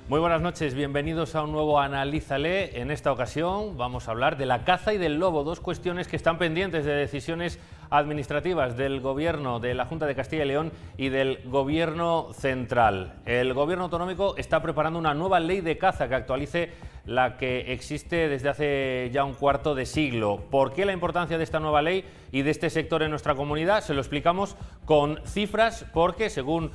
Muy buenas noches, bienvenidos a un nuevo Analízale. En esta ocasión vamos a hablar de la caza y del lobo, dos cuestiones que están pendientes de decisiones administrativas del Gobierno de la Junta de Castilla y León y del Gobierno central. El Gobierno autonómico está preparando una nueva ley de caza que actualice la que existe desde hace ya un cuarto de siglo. ¿Por qué la importancia de esta nueva ley y de este sector en nuestra comunidad? Se lo explicamos con cifras, porque según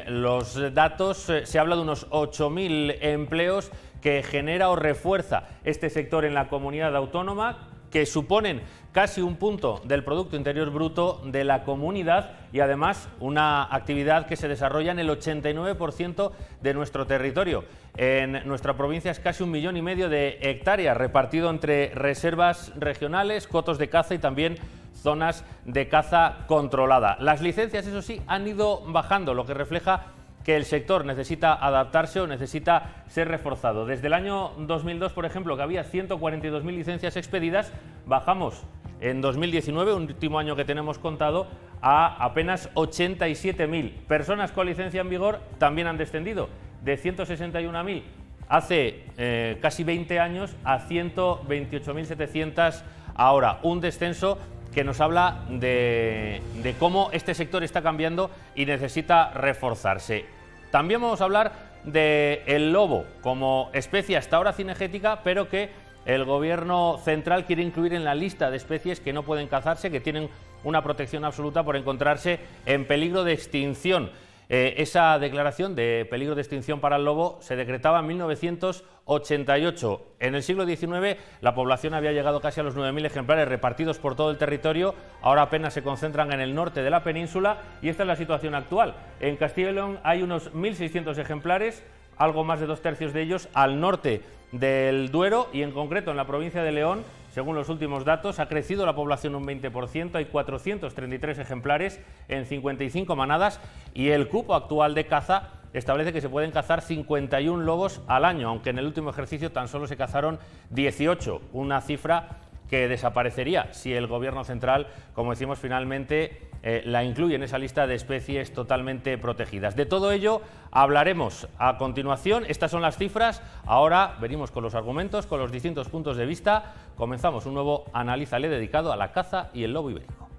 los datos se habla de unos 8.000 empleos que genera o refuerza este sector en la comunidad autónoma, que suponen casi un punto del Producto Interior Bruto de la comunidad y además una actividad que se desarrolla en el 89% de nuestro territorio. En nuestra provincia es casi 1,5 millones de hectáreas repartido entre reservas regionales, cotos de caza y también zonas de caza controlada. Las licencias, eso sí, han ido bajando, lo que refleja que el sector necesita adaptarse o necesita ser reforzado. Desde el año 2002, por ejemplo, que había 142.000 licencias expedidas, bajamos en 2019, último año que tenemos contado, a apenas 87.000. Personas con licencia en vigor también han descendido de 161.000 hace casi 20 años a 128.700 ahora. Un descenso que nos habla de cómo este sector está cambiando y necesita reforzarse. También vamos a hablar del lobo como especie hasta ahora cinegética, pero que el Gobierno central quiere incluir en la lista de especies que no pueden cazarse, que tienen una protección absoluta por encontrarse en peligro de extinción. Esa declaración de peligro de extinción para el lobo se decretaba en 1988. En el siglo XIX la población había llegado casi a los 9.000 ejemplares repartidos por todo el territorio, ahora apenas se concentran en el norte de la península y esta es la situación actual. En Castilla y León hay unos 1.600 ejemplares, algo más de 2/3 de ellos al norte del Duero y en concreto en la provincia de León. Según los últimos datos, ha crecido la población un 20%, hay 433 ejemplares en 55 manadas y el cupo actual de caza establece que se pueden cazar 51 lobos al año, aunque en el último ejercicio tan solo se cazaron 18, una cifra que desaparecería si el Gobierno central, como decimos, finalmente la incluye en esa lista de especies totalmente protegidas. De todo ello hablaremos a continuación. Estas son las cifras. Ahora venimos con los argumentos, con los distintos puntos de vista. Comenzamos un nuevo Analízale dedicado a la caza y el lobo ibérico.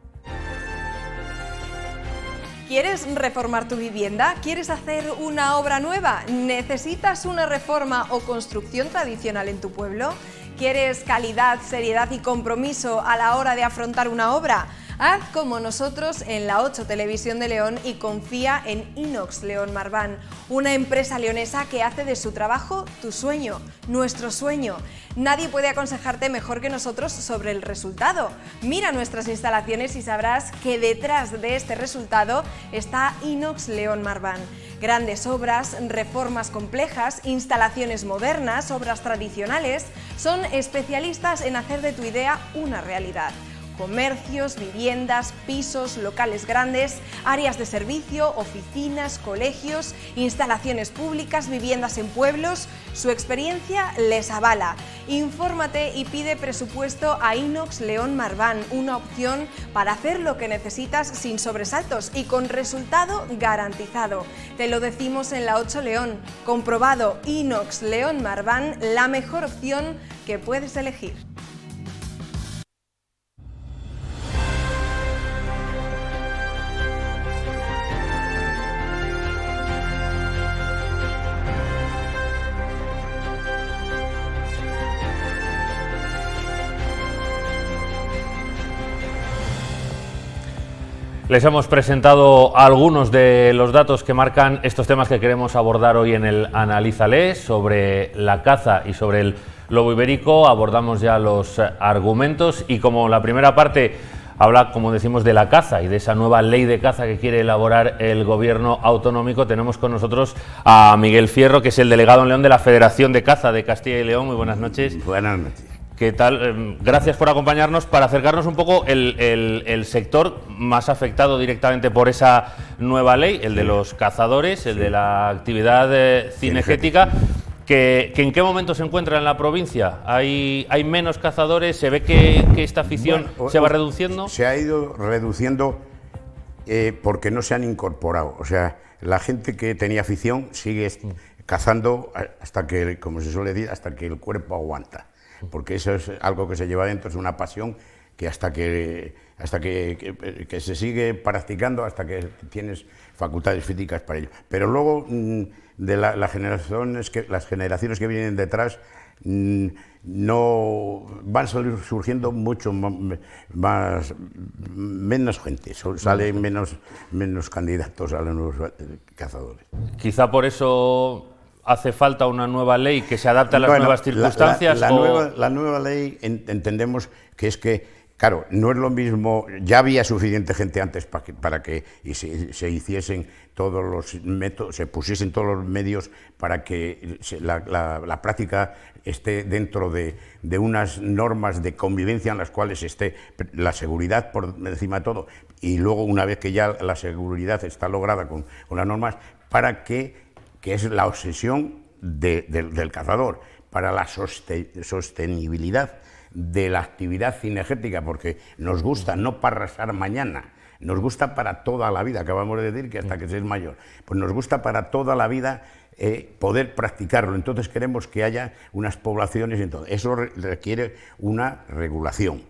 ¿Quieres reformar tu vivienda? ¿Quieres hacer una obra nueva? ¿Necesitas una reforma o construcción tradicional en tu pueblo? ¿Quieres calidad, seriedad y compromiso a la hora de afrontar una obra? Haz como nosotros en la 8 Televisión de León y confía en Inox León Marván, una empresa leonesa que hace de su trabajo tu sueño, nuestro sueño. Nadie puede aconsejarte mejor que nosotros sobre el resultado. Mira nuestras instalaciones y sabrás que detrás de este resultado está Inox León Marván. Grandes obras, reformas complejas, instalaciones modernas, obras tradicionales, son especialistas en hacer de tu idea una realidad. Comercios, viviendas, pisos, locales grandes, áreas de servicio, oficinas, colegios, instalaciones públicas, viviendas en pueblos. Su experiencia les avala. Infórmate y pide presupuesto a Inox León Marván, una opción para hacer lo que necesitas sin sobresaltos y con resultado garantizado. Te lo decimos en la 8 León. Comprobado, Inox León Marván, la mejor opción que puedes elegir. Les hemos presentado algunos de los datos que marcan estos temas que queremos abordar hoy en el Analízale, sobre la caza y sobre el lobo ibérico. Abordamos ya los argumentos y como la primera parte habla, como decimos, de la caza y de esa nueva ley de caza que quiere elaborar el Gobierno autonómico, tenemos con nosotros a Miguel Fierro, que es el delegado en León de la Federación de Caza de Castilla y León. Muy buenas noches. Buenas noches. ¿Qué tal? Gracias por acompañarnos para acercarnos un poco el sector más afectado directamente por esa nueva ley, el de los cazadores, el de la actividad cinegética. Que ¿En qué momento se encuentra en la provincia? ¿Hay menos cazadores? ¿Se ve que esta afición se va reduciendo? Se ha ido reduciendo porque no se han incorporado. O sea, la gente que tenía afición sigue cazando hasta que, como se suele decir, hasta que el cuerpo aguanta, porque eso es algo que se lleva dentro, es una pasión que hasta que se sigue practicando, hasta que tienes facultades físicas para ello. Pero luego de las generaciones que vienen detrás, no van surgiendo mucho menos gente, salen menos candidatos a los nuevos cazadores. Quizá por eso hace falta una nueva ley que se adapte a las nuevas circunstancias. La nueva ley entendemos que es que, claro, no es lo mismo, ya había suficiente gente antes para que se hiciesen todos los métodos, se pusiesen todos los medios para que la práctica esté dentro de unas normas de convivencia en las cuales esté la seguridad por encima de todo, y luego una vez que ya la seguridad está lograda con las normas, para que es la obsesión del cazador, para la sostenibilidad de la actividad cinegética, porque nos gusta no para arrasar mañana, nos gusta para toda la vida, acabamos de decir que hasta que se es mayor, pues nos gusta para toda la vida poder practicarlo. Entonces queremos que haya unas poblaciones, entonces eso requiere una regulación,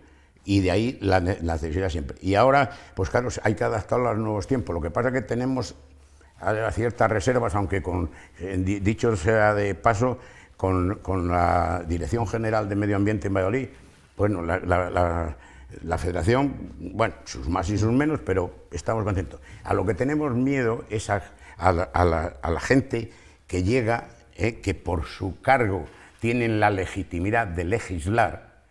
y de ahí la necesidad siempre. Y ahora, pues claro, hay que adaptarlo a los nuevos tiempos. Lo que pasa es que tenemos ciertas reservas, aunque dicho sea de paso, con la Dirección General de Medio Ambiente en Valladolid, bueno, la Federación, bueno, sus más y sus menos, pero estamos contentos. A lo que tenemos miedo es a la gente que llega, que por su cargo tienen la legitimidad de legislar,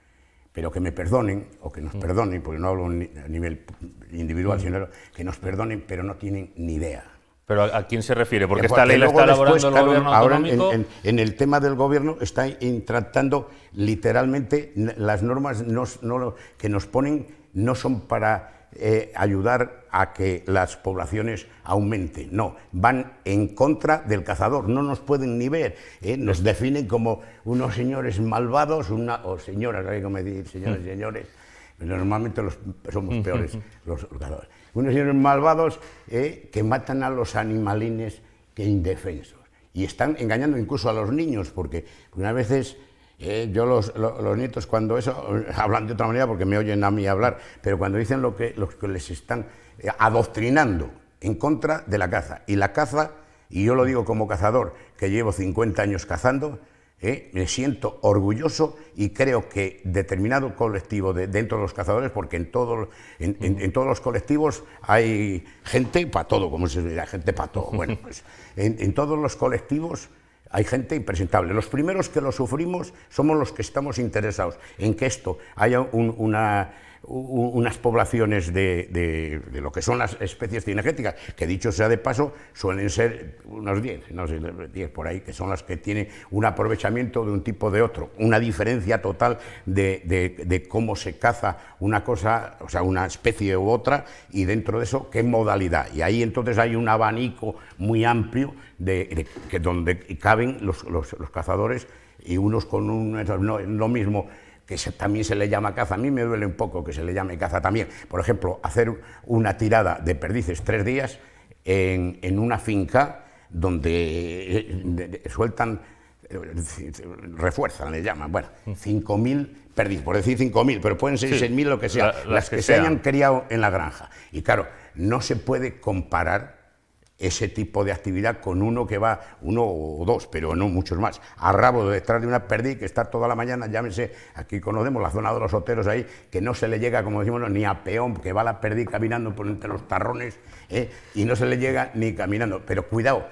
pero que me perdonen, o que nos perdonen, porque no hablo a nivel individual, sino que nos perdonen, pero no tienen ni idea. ¿Pero a quién se refiere? Porque esta ley la está elaborando el gobierno autonómico. Ahora en el tema del gobierno está tratando literalmente las normas que nos ponen no son para ayudar a que las poblaciones aumenten, no, van en contra del cazador, no nos pueden ni ver, nos definen como unos señores malvados, o señoras, hay que decir señores y señores, normalmente somos peores los cazadores. Unos señores malvados que matan a los animalines que indefensos. Y están engañando incluso a los niños, porque unas veces yo los nietos cuando eso, hablan de otra manera porque me oyen a mí hablar, pero cuando dicen lo que les están adoctrinando en contra de la caza. Y la caza, y yo lo digo como cazador, que llevo 50 años cazando, me siento orgulloso, y creo que determinado colectivo dentro de los cazadores, porque en todos los colectivos hay gente para todo, como se dice, gente para todo. Bueno, pues en todos los colectivos hay gente impresentable. Los primeros que lo sufrimos somos los que estamos interesados en que esto haya unas poblaciones de lo que son las especies cinegéticas, que dicho sea de paso, suelen ser unos 10, no sé, 10 por ahí, que son las que tienen un aprovechamiento de un tipo o de otro, una diferencia total de cómo se caza una cosa, o sea, una especie u otra, y dentro de eso, qué modalidad. Y ahí entonces hay un abanico muy amplio donde caben los cazadores, y unos con no es lo mismo que también se le llama caza. A mí me duele un poco que se le llame caza también. Por ejemplo, hacer una tirada de perdices 3 días en una finca donde sueltan, refuerzan, le llaman, bueno, 5.000 perdices, por decir 5.000, pero pueden ser 6.000, lo que sea, las que se hayan criado en la granja. Y claro, no se puede comparar ese tipo de actividad con uno que va, uno o dos, pero no muchos más, a rabo detrás de una perdiz que está toda la mañana, llámese, aquí conocemos la zona de los Oteros ahí, que no se le llega, como decimos, ni a peón, que va la perdiz caminando por entre los tarrones, y no se le llega ni caminando. Pero cuidado,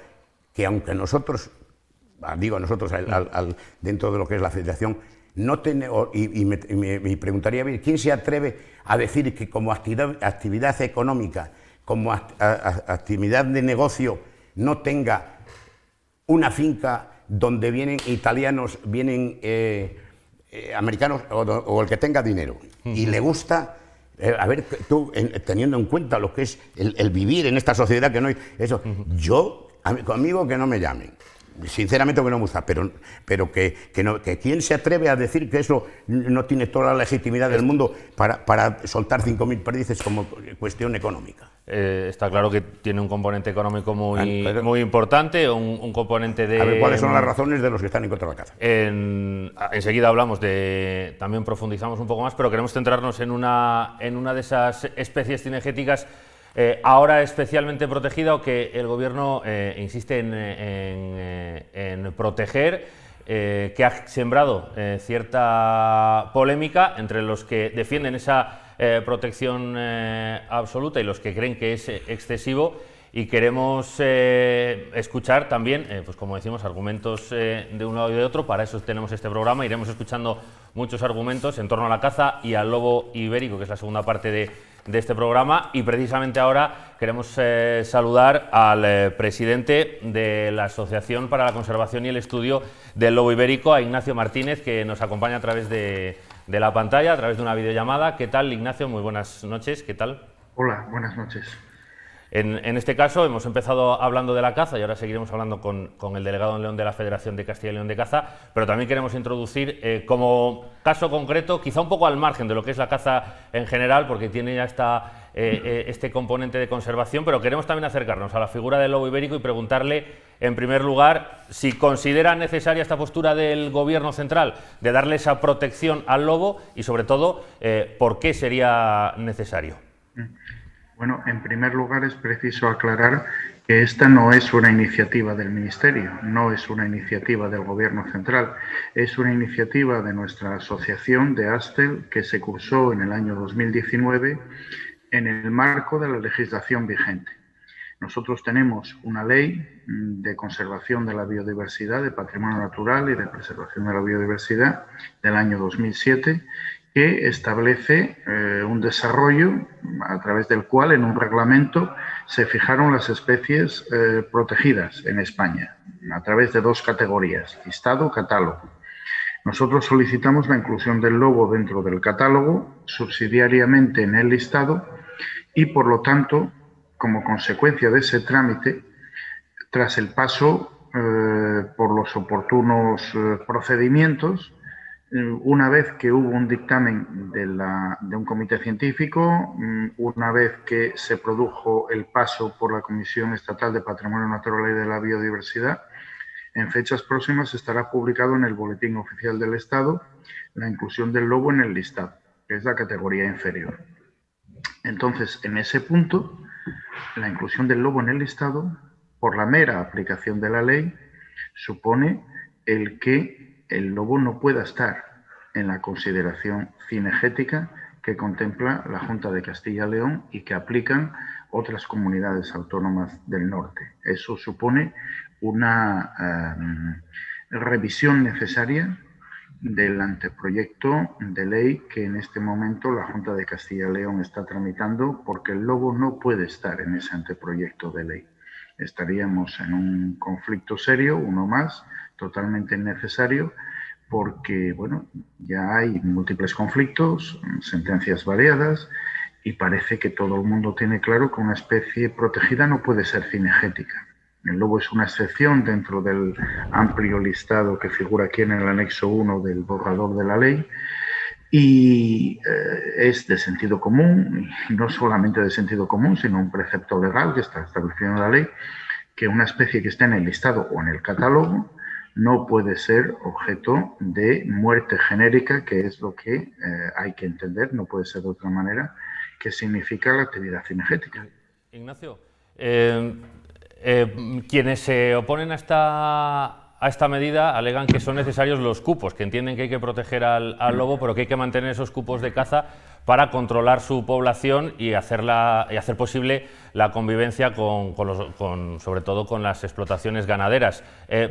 que aunque nosotros, digo nosotros dentro de lo que es la federación, no tenemos, y me preguntaría, ¿quién se atreve a decir que como actividad económica, como actividad de negocio, no tenga una finca donde vienen italianos, vienen americanos, o el que tenga dinero, y le gusta, a ver, tú, teniendo en cuenta lo que es el vivir en esta sociedad, que no hay eso, conmigo que no me llamen. sinceramente que no me gusta, pero que quién se atreve a decir que eso no tiene toda la legitimidad del mundo para soltar 5.000 perdices como cuestión económica. Está claro que tiene un componente económico muy importante, un componente de... A ver, ¿cuáles son las razones de los que están en contra de la caza? Enseguida hablamos también profundizamos un poco más, pero queremos centrarnos en una de esas especies cinegéticas ahora especialmente protegida o que el Gobierno insiste en proteger, que ha sembrado cierta polémica entre los que defienden esa protección absoluta y los que creen que es excesivo, y queremos escuchar también, pues como decimos, argumentos de un lado y de otro. Para eso tenemos este programa, iremos escuchando muchos argumentos en torno a la caza y al lobo ibérico, que es la segunda parte de este programa, y precisamente ahora queremos saludar al presidente de la Asociación para la Conservación y el Estudio del Lobo Ibérico, a Ignacio Martínez, que nos acompaña a través de la pantalla, a través de una videollamada. ¿Qué tal, Ignacio? Muy buenas noches, ¿qué tal? Hola, buenas noches. En este caso hemos empezado hablando de la caza y ahora seguiremos hablando con el delegado en León de la Federación de Castilla y León de Caza, pero también queremos introducir como caso concreto, quizá un poco al margen de lo que es la caza en general, porque tiene ya este componente de conservación, pero queremos también acercarnos a la figura del lobo ibérico y preguntarle, en primer lugar, si considera necesaria esta postura del Gobierno central de darle esa protección al lobo y, sobre todo, por qué sería necesario. Bueno, en primer lugar es preciso aclarar que esta no es una iniciativa del Ministerio, no es una iniciativa del Gobierno central, es una iniciativa de nuestra asociación de Astel que se cursó en el año 2019 en el marco de la legislación vigente. Nosotros tenemos una ley de conservación de la biodiversidad, de patrimonio natural y de preservación de la biodiversidad del año 2007, que establece un desarrollo a través del cual en un reglamento se fijaron las especies protegidas en España a través de dos categorías, listado, catálogo. Nosotros solicitamos la inclusión del lobo dentro del catálogo, subsidiariamente en el listado, y por lo tanto, como consecuencia de ese trámite, tras el paso por los oportunos procedimientos, una vez que hubo un dictamen de un comité científico, una vez que se produjo el paso por la Comisión Estatal de Patrimonio Natural y de la Biodiversidad, en fechas próximas estará publicado en el Boletín Oficial del Estado la inclusión del lobo en el listado, que es la categoría inferior. Entonces, en ese punto, la inclusión del lobo en el listado, por la mera aplicación de la ley, supone el que el lobo no pueda estar en la consideración cinegética que contempla la Junta de Castilla y León y que aplican otras comunidades autónomas del norte. Eso supone una revisión necesaria del anteproyecto de ley que en este momento la Junta de Castilla y León está tramitando, porque el lobo no puede estar en ese anteproyecto de ley. Estaríamos en un conflicto serio, uno más, totalmente innecesario, porque bueno, ya hay múltiples conflictos, sentencias variadas, y parece que todo el mundo tiene claro que una especie protegida no puede ser cinegética. El lobo es una excepción dentro del amplio listado que figura aquí en el anexo 1 del borrador de la ley, y es de sentido común, y no solamente de sentido común, sino un precepto legal que está establecido en la ley, que una especie que esté en el listado o en el catálogo no puede ser objeto de muerte genérica, que es lo que hay que entender, no puede ser de otra manera, que significa la actividad cinegética. Ignacio, quienes se oponen a esta medida alegan que son necesarios los cupos, que entienden que hay que proteger al lobo, pero que hay que mantener esos cupos de caza para controlar su población y hacer posible la convivencia sobre todo con las explotaciones ganaderas.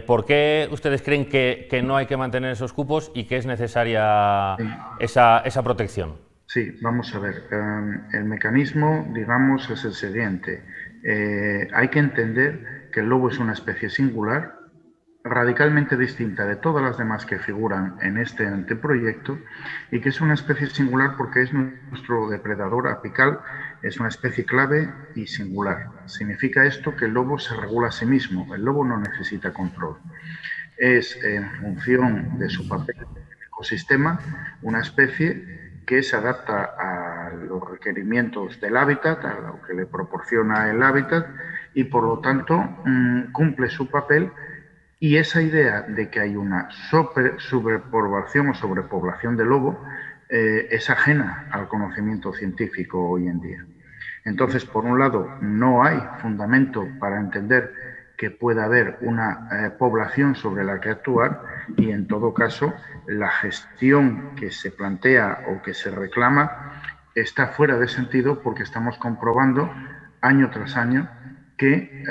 ¿Por qué ustedes creen que no hay que mantener esos cupos y que es necesaria esa protección? Sí, vamos a ver. El mecanismo, digamos, es el siguiente. Hay que entender que el lobo es una especie singular, radicalmente distinta de todas las demás que figuran en este anteproyecto y que es una especie singular porque es nuestro depredador apical, es una especie clave y singular. Significa esto que el lobo se regula a sí mismo, el lobo no necesita control. Es, en función de su papel en el ecosistema, una especie que se adapta a los requerimientos del hábitat, a lo que le proporciona el hábitat, y por lo tanto cumple su papel. Y esa idea de que hay una sobrepoblación o sobrepoblación de lobo es ajena al conocimiento científico hoy en día. Entonces, por un lado, no hay fundamento para entender que pueda haber una población sobre la que actuar y, en todo caso, la gestión que se plantea o que se reclama está fuera de sentido porque estamos comprobando año tras año que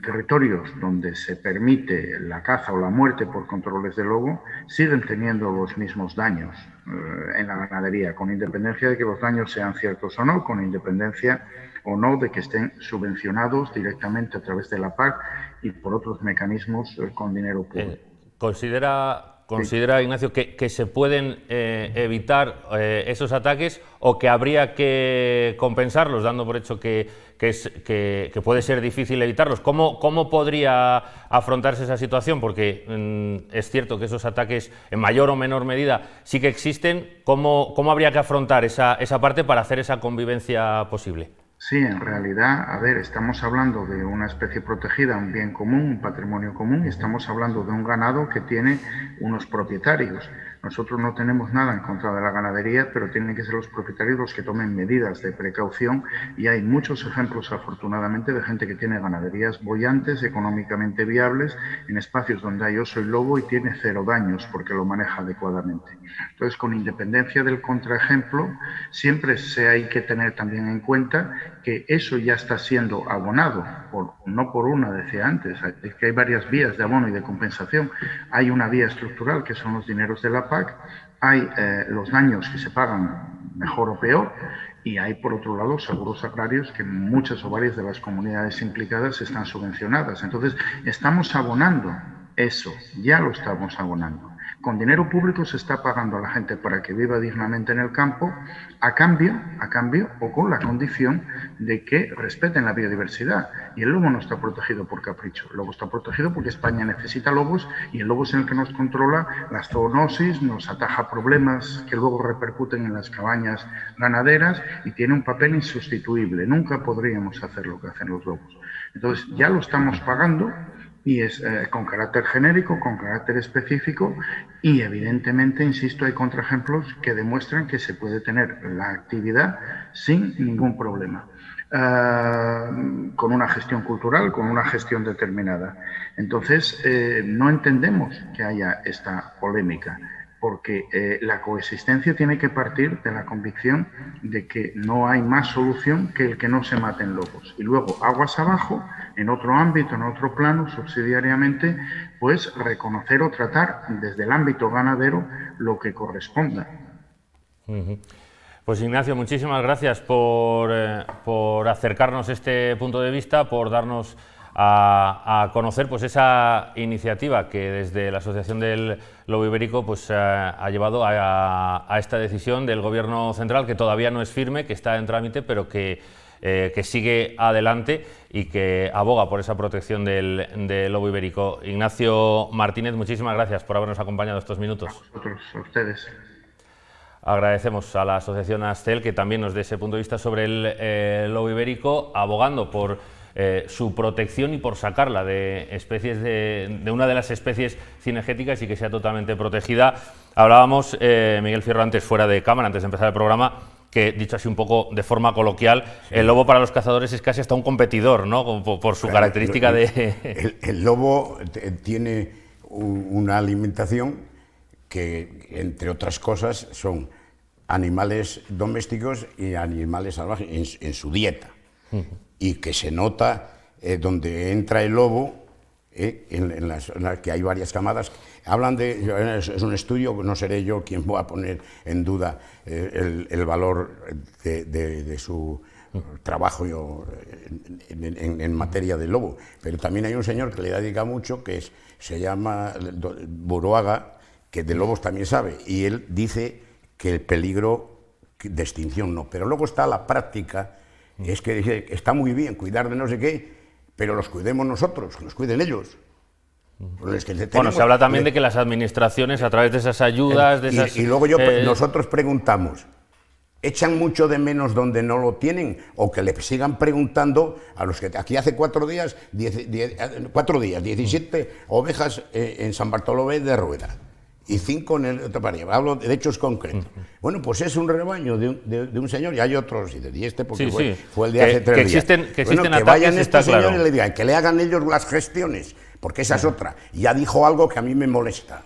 territorios donde se permite la caza o la muerte por controles de lobo siguen teniendo los mismos daños en la ganadería, con independencia de que los daños sean ciertos o no, con independencia o no de que estén subvencionados directamente a través de la PAC y por otros mecanismos con dinero público. ¿Considera, Ignacio, que se pueden evitar esos ataques o que habría que compensarlos, dando por hecho que puede ser difícil evitarlos? ¿Cómo podría afrontarse esa situación? Porque es cierto que esos ataques, en mayor o menor medida, sí que existen. ¿Cómo habría que afrontar esa parte para hacer esa convivencia posible? Sí, en realidad, a ver, estamos hablando de una especie protegida, un bien común, un patrimonio común, y estamos hablando de un ganado que tiene unos propietarios. Nosotros no tenemos nada en contra de la ganadería, pero tienen que ser los propietarios los que tomen medidas de precaución y hay muchos ejemplos, afortunadamente, de gente que tiene ganaderías bollantes, económicamente viables, en espacios donde hay oso y lobo y tiene cero daños porque lo maneja adecuadamente. Entonces, con independencia del contraejemplo, siempre hay que tener también en cuenta que eso ya está siendo abonado, no por una, decía antes, es que hay varias vías de abono y de compensación. Hay una vía estructural que son los dineros de la PAC, hay los daños que se pagan mejor o peor y hay por otro lado seguros agrarios que muchas o varias de las comunidades implicadas están subvencionadas. Entonces estamos abonando eso, ya lo estamos abonando. Con dinero público se está pagando a la gente para que viva dignamente en el campo a cambio o con la condición de que respeten la biodiversidad. Y el lobo no está protegido por capricho, el lobo está protegido porque España necesita lobos y el lobo es el que nos controla las zoonosis, nos ataja problemas que luego repercuten en las cabañas ganaderas y tiene un papel insustituible. Nunca podríamos hacer lo que hacen los lobos. Entonces ya lo estamos pagando y es con carácter genérico, con carácter específico y evidentemente, insisto, hay contraejemplos que demuestran que se puede tener la actividad sin ningún problema, con una gestión cultural, con una gestión determinada. Entonces, no entendemos que haya esta polémica, porque la coexistencia tiene que partir de la convicción de que no hay más solución que el que no se maten lobos. Y luego, aguas abajo, en otro ámbito, en otro plano, subsidiariamente, pues reconocer o tratar desde el ámbito ganadero lo que corresponda. Pues Ignacio, muchísimas gracias por acercarnos este punto de vista, por darnos a conocer pues esa iniciativa que desde la Asociación del Lobo Ibérico pues ha llevado a esta decisión del Gobierno central, que todavía no es firme, que está en trámite, pero que sigue adelante y que aboga por esa protección del lobo ibérico. Ignacio Martínez, muchísimas gracias por habernos acompañado estos minutos. A vosotros, a ustedes. Agradecemos a la Asociación Ascel que también nos dé ese punto de vista sobre el lobo ibérico, abogando por su protección y por sacarla de especies de una de las especies cinegéticas y que sea totalmente protegida. Hablábamos, Miguel Fierro, antes fuera de cámara, antes de empezar el programa, que, dicho así un poco de forma coloquial, sí, el lobo para los cazadores es casi hasta un competidor, ¿no? Por su característica de... El lobo tiene una alimentación que, entre otras cosas, son animales domésticos y animales salvajes en su dieta. Y que se nota donde entra el lobo, en las que hay varias camadas. Hablan de, es un estudio, no seré yo quien voy a poner en duda el valor de su trabajo yo en materia de lobo, pero también hay un señor que le dedica mucho, que se llama Buruaga, que de lobos también sabe, y él dice que el peligro de extinción no, pero luego está la práctica, es que dice, está muy bien cuidar de no sé qué, pero los cuidemos nosotros, que nos cuiden ellos. Bueno, se habla también de que las administraciones, a través de esas ayudas... Y luego nosotros preguntamos, ¿echan mucho de menos donde no lo tienen? O que le sigan preguntando a los que... Aquí hace 4 días, 17 ovejas en San Bartolomé de Rueda y 5 en el otro país. Hablo de hechos concretos. Bueno, pues es un rebaño de un señor, y hay otros, y este porque fue el de hace 3 días. Que existen que vayan estos señores y le digan, que le hagan ellos las gestiones, porque esa es otra. Y ya dijo algo que a mí me molesta.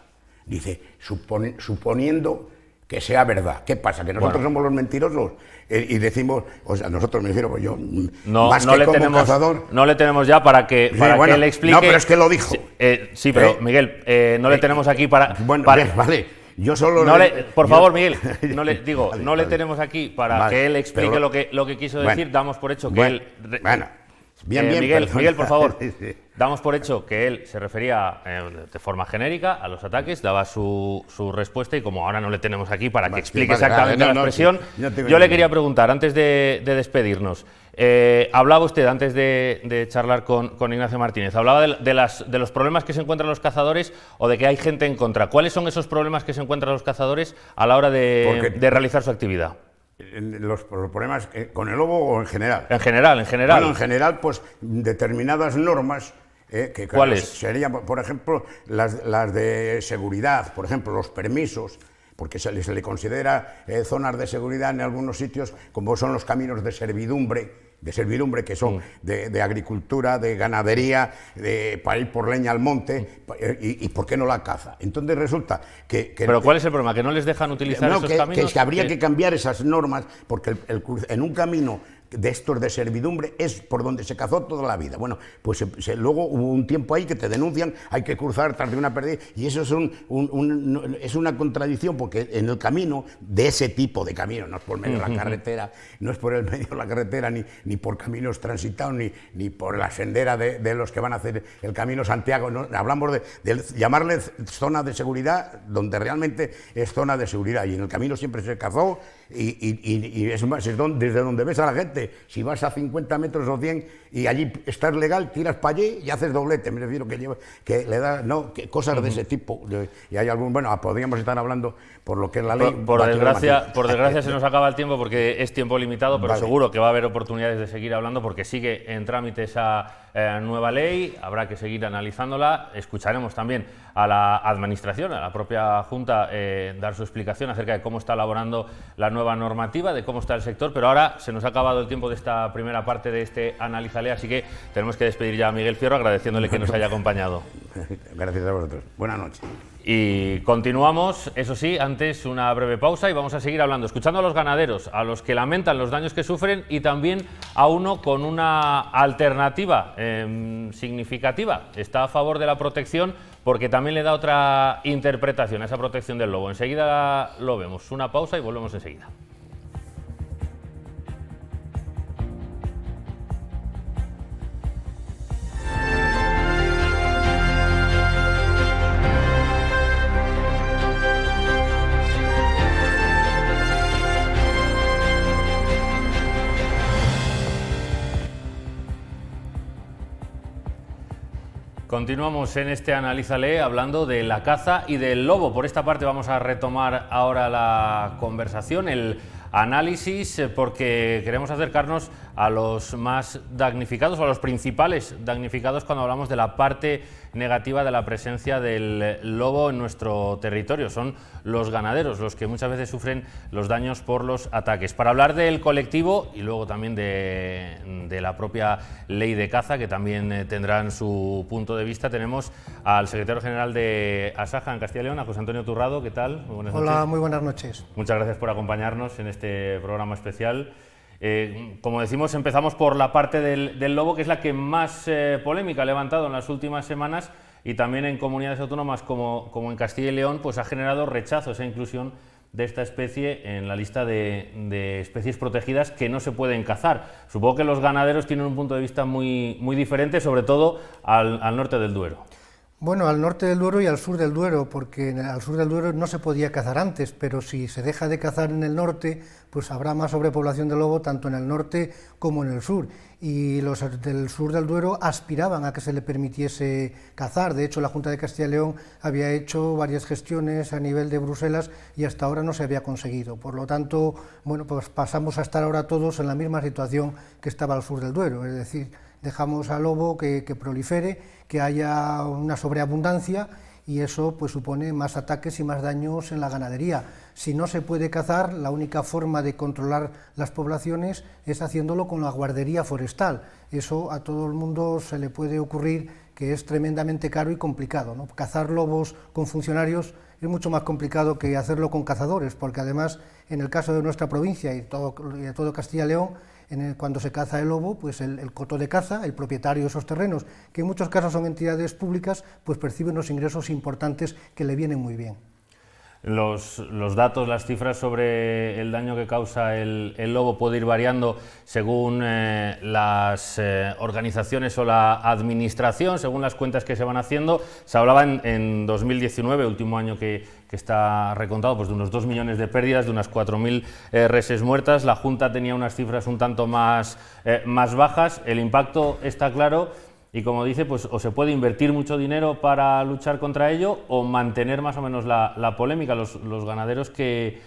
Dice, suponiendo que sea verdad. ¿Qué pasa? ¿Que nosotros somos los mentirosos? Y decimos, o sea, nosotros me refiero, pues yo, más que como cazador... No le tenemos ya para que él explique... No, pero es que lo dijo. Sí, pero Miguel, no le tenemos aquí para... Bueno, vale, yo solo... por favor, Miguel, no le tenemos aquí para que él explique lo que quiso decir. Damos por hecho que él... Bueno, bien, Miguel, por favor. Damos por hecho que él se refería de forma genérica a los ataques, daba su respuesta, y como ahora no le tenemos aquí para que explique exactamente la expresión, yo le quería preguntar, antes de despedirnos, hablaba usted, antes de charlar con Ignacio Martínez, hablaba de los problemas que se encuentran los cazadores, o de que hay gente en contra. ¿Cuáles son esos problemas que se encuentran los cazadores a la hora de realizar su actividad? Los problemas con el lobo o en general. En general. Bueno, en general, pues determinadas normas que ¿cuáles? Serían, por ejemplo, las de seguridad, por ejemplo, los permisos, porque se le considera zonas de seguridad en algunos sitios, como son los caminos de servidumbre, que son de agricultura, de ganadería, para ir por leña al monte, y ¿por qué no la caza? Entonces resulta que... ¿Pero cuál es el problema? ¿Que no les dejan utilizar esos caminos? Que habría que cambiar esas normas, porque en un camino de estos de servidumbre es por donde se cazó toda la vida. Bueno, pues luego hubo un tiempo ahí que te denuncian, hay que cruzar tras de una pérdida, y eso es una contradicción, porque en el camino, de ese tipo de camino, no es por medio de la carretera, no es por el medio de la carretera, ni por caminos transitados, ni por la sendera de los que van a hacer el Camino Santiago, ¿no? Hablamos de llamarle zona de seguridad, donde realmente es zona de seguridad, y en el camino siempre se cazó, y es más, es desde donde ves a la gente. Si vas a 50 metros o 100 y allí estás legal, tiras para allí y haces doblete. Me refiero que le da, cosas de ese tipo. Y hay algún, bueno, podríamos estar hablando por lo que es la ley. Por desgracia se nos acaba el tiempo, porque es tiempo limitado, pero seguro que va a haber oportunidades de seguir hablando, porque sigue en trámite esa nueva ley, habrá que seguir analizándola. Escucharemos también a la administración, a la propia Junta, dar su explicación acerca de cómo está elaborando la nueva normativa, de cómo está el sector, pero ahora se nos ha acabado el tiempo de esta primera parte de este Analízale, así que tenemos que despedir ya a Miguel Fierro, agradeciéndole que nos haya acompañado. Gracias a vosotros. Buenas noches. Y continuamos, eso sí, antes una breve pausa, y vamos a seguir hablando, escuchando a los ganaderos, a los que lamentan los daños que sufren, y también a uno con una alternativa significativa. Está a favor de la protección, porque también le da otra interpretación a esa protección del lobo. Enseguida lo vemos. Una pausa y volvemos enseguida. Continuamos en este Analízale hablando de la caza y del lobo. Por esta parte vamos a retomar ahora la conversación, el análisis, porque queremos acercarnos a los más damnificados, o a los principales damnificados cuando hablamos de la parte negativa de la presencia del lobo en nuestro territorio. Son los ganaderos los que muchas veces sufren los daños por los ataques. Para hablar del colectivo y luego también de la propia ley de caza, que también tendrán su punto de vista, tenemos al secretario general de Asaja en Castilla y León, a José Antonio Turrado. ¿Qué tal? Muy buenas noches. Hola, muy buenas noches. Muchas gracias por acompañarnos en este programa especial. Como decimos, empezamos por la parte del lobo, que es la que más polémica ha levantado en las últimas semanas, y también en comunidades autónomas como en Castilla y León, pues ha generado rechazo esa inclusión de esta especie en la lista de especies protegidas que no se pueden cazar. Supongo que los ganaderos tienen un punto de vista muy diferente, sobre todo al norte del Duero. Bueno, al norte del Duero y al sur del Duero, porque al sur del Duero no se podía cazar antes, pero si se deja de cazar en el norte, pues habrá más sobrepoblación de lobo tanto en el norte como en el sur. Y los del sur del Duero aspiraban a que se le permitiese cazar. De hecho, la Junta de Castilla y León había hecho varias gestiones a nivel de Bruselas y hasta ahora no se había conseguido. Por lo tanto, bueno, pues pasamos a estar ahora todos en la misma situación que estaba al sur del Duero, es decir, dejamos al lobo que prolifere, que haya una sobreabundancia y eso pues supone más ataques y más daños en la ganadería. Si no se puede cazar, la única forma de controlar las poblaciones es haciéndolo con la guardería forestal. Eso a todo el mundo se le puede ocurrir que es tremendamente caro y complicado, ¿no? Cazar lobos con funcionarios es mucho más complicado que hacerlo con cazadores, porque además en el caso de nuestra provincia y de todo Castilla y León, cuando se caza el lobo, pues el coto de caza, el propietario de esos terrenos, que en muchos casos son entidades públicas, pues perciben unos ingresos importantes que le vienen muy bien. Los datos, las cifras sobre el daño que causa el lobo puede ir variando según las organizaciones o la administración, según las cuentas que se van haciendo. Se hablaba en 2019, último año que está recontado, pues de unos 2 millones de pérdidas, de unas 4.000 reses muertas. La Junta tenía unas cifras un tanto más bajas. El impacto está claro. Y como dice, pues o se puede invertir mucho dinero para luchar contra ello o mantener más o menos la polémica. Los ganaderos ¿qué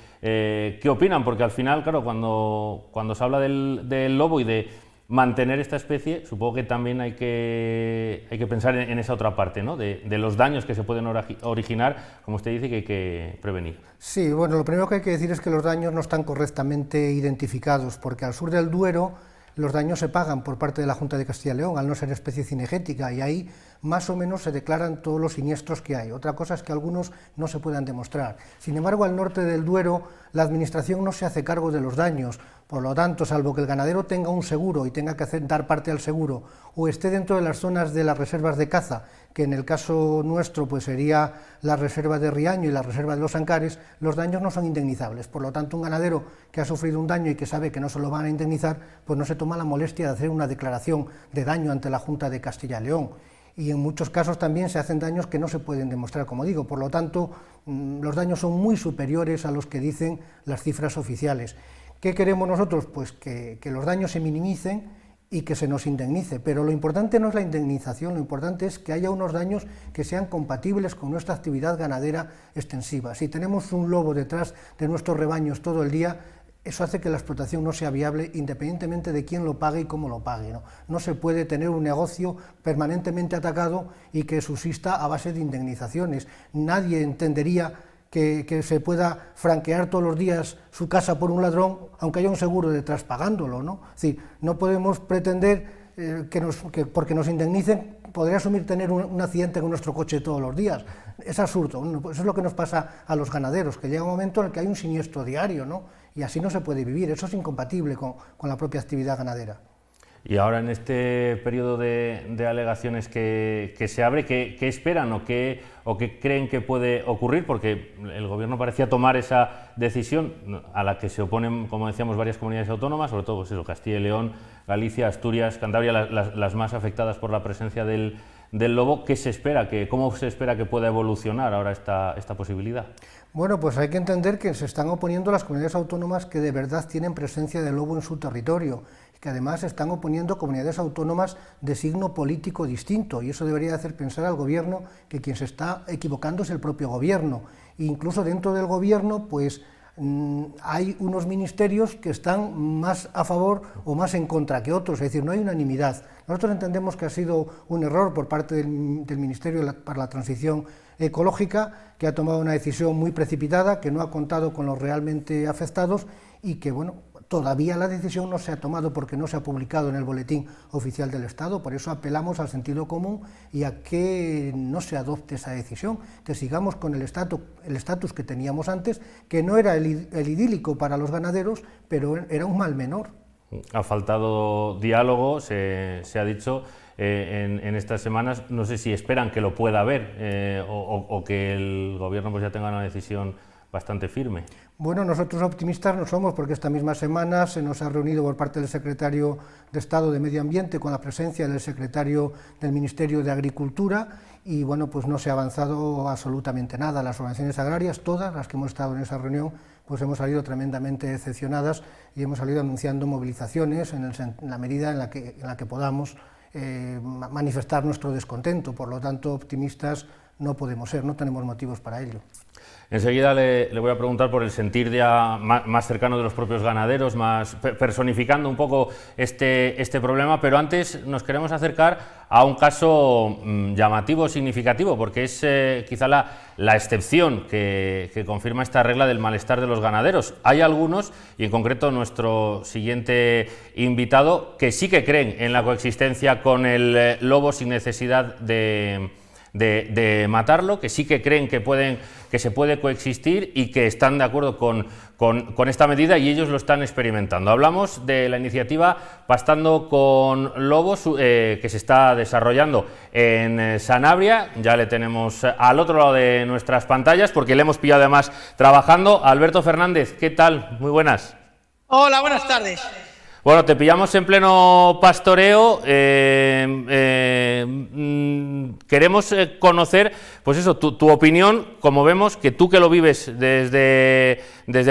opinan? Porque al final, claro, cuando se habla del lobo y de mantener esta especie, supongo que también hay que pensar en esa otra parte, ¿no? De los daños que se pueden originar, como usted dice, que hay que prevenir. Sí, bueno, lo primero que hay que decir es que los daños no están correctamente identificados, porque al sur del Duero los daños se pagan por parte de la Junta de Castilla y León, al no ser especie cinegética, y ahí más o menos se declaran todos los siniestros que hay. Otra cosa es que algunos no se puedan demostrar. Sin embargo, al norte del Duero, la Administración no se hace cargo de los daños. Por lo tanto, salvo que el ganadero tenga un seguro y tenga que dar parte al seguro, o esté dentro de las zonas de las reservas de caza, que en el caso nuestro pues sería la reserva de Riaño y la reserva de los Ancares, los daños no son indemnizables. Por lo tanto, un ganadero que ha sufrido un daño y que sabe que no se lo van a indemnizar, pues no se toma la molestia de hacer una declaración de daño ante la Junta de Castilla y León. Y en muchos casos también se hacen daños que no se pueden demostrar, como digo. Por lo tanto, los daños son muy superiores a los que dicen las cifras oficiales. ¿Qué queremos nosotros? Pues que los daños se minimicen y que se nos indemnice, pero lo importante no es la indemnización, lo importante es que haya unos daños que sean compatibles con nuestra actividad ganadera extensiva. Si tenemos un lobo detrás de nuestros rebaños todo el día, eso hace que la explotación no sea viable independientemente de quién lo pague y cómo lo pague, ¿no? No se puede tener un negocio permanentemente atacado y que subsista a base de indemnizaciones. Nadie entendería que se pueda franquear todos los días su casa por un ladrón, aunque haya un seguro detrás pagándolo, ¿no? Es decir, no podemos pretender que porque nos indemnicen podría asumir tener un accidente con nuestro coche todos los días. Es absurdo. Eso es lo que nos pasa a los ganaderos, que llega un momento en el que hay un siniestro diario, ¿no? Y así no se puede vivir. Eso es incompatible con la propia actividad ganadera. Y ahora en este periodo de alegaciones que se abre, ¿qué esperan o qué creen que puede ocurrir? Porque el Gobierno parecía tomar esa decisión a la que se oponen, como decíamos, varias comunidades autónomas, sobre todo pues eso, Castilla y León, Galicia, Asturias, Cantabria, las más afectadas por la presencia del lobo. ¿Qué se espera? ¿Cómo se espera que pueda evolucionar ahora esta posibilidad? Bueno, pues hay que entender que se están oponiendo las comunidades autónomas que de verdad tienen presencia de lobo en su territorio, que además se están oponiendo comunidades autónomas de signo político distinto, y eso debería hacer pensar al Gobierno que quien se está equivocando es el propio Gobierno. E incluso dentro del Gobierno, pues hay unos ministerios que están más a favor o más en contra que otros, es decir, no hay unanimidad. Nosotros entendemos que ha sido un error por parte del Ministerio para la Transición Ecológica, que ha tomado una decisión muy precipitada, que no ha contado con los realmente afectados y que, bueno, todavía la decisión no se ha tomado porque no se ha publicado en el Boletín Oficial del Estado. Por eso apelamos al sentido común y a que no se adopte esa decisión, que sigamos con el estatus que teníamos antes, que no era el idílico para los ganaderos, pero era un mal menor. Ha faltado diálogo, se ha dicho en estas semanas. No sé si esperan que lo pueda haber o que el Gobierno pues ya tenga una decisión bastante firme. Bueno, nosotros optimistas no somos, porque esta misma semana se nos ha reunido por parte del secretario de Estado de Medio Ambiente con la presencia del secretario del Ministerio de Agricultura y bueno, pues no se ha avanzado absolutamente nada. Las organizaciones agrarias, todas las que hemos estado en esa reunión, pues hemos salido tremendamente decepcionadas y hemos salido anunciando movilizaciones en la medida en la que podamos manifestar nuestro descontento. Por lo tanto, optimistas no podemos ser, no tenemos motivos para ello. Enseguida le voy a preguntar por el sentir ya más cercano de los propios ganaderos, más personificando un poco este problema, pero antes nos queremos acercar a un caso llamativo, significativo, porque es quizá la excepción que confirma esta regla del malestar de los ganaderos. Hay algunos, y en concreto nuestro siguiente invitado, que sí que creen en la coexistencia con el lobo sin necesidad de matarlo, que sí que creen que se puede coexistir y que están de acuerdo con esta medida y ellos lo están experimentando. Hablamos de la iniciativa Pastando con Lobos que se está desarrollando en Sanabria. Ya le tenemos al otro lado de nuestras pantallas porque le hemos pillado además trabajando. Alberto Fernández, ¿qué tal? Muy buenas. Hola, buenas tardes. Bueno, te pillamos en pleno pastoreo. Queremos conocer, pues eso, tu opinión, como vemos, que tú que lo vives desde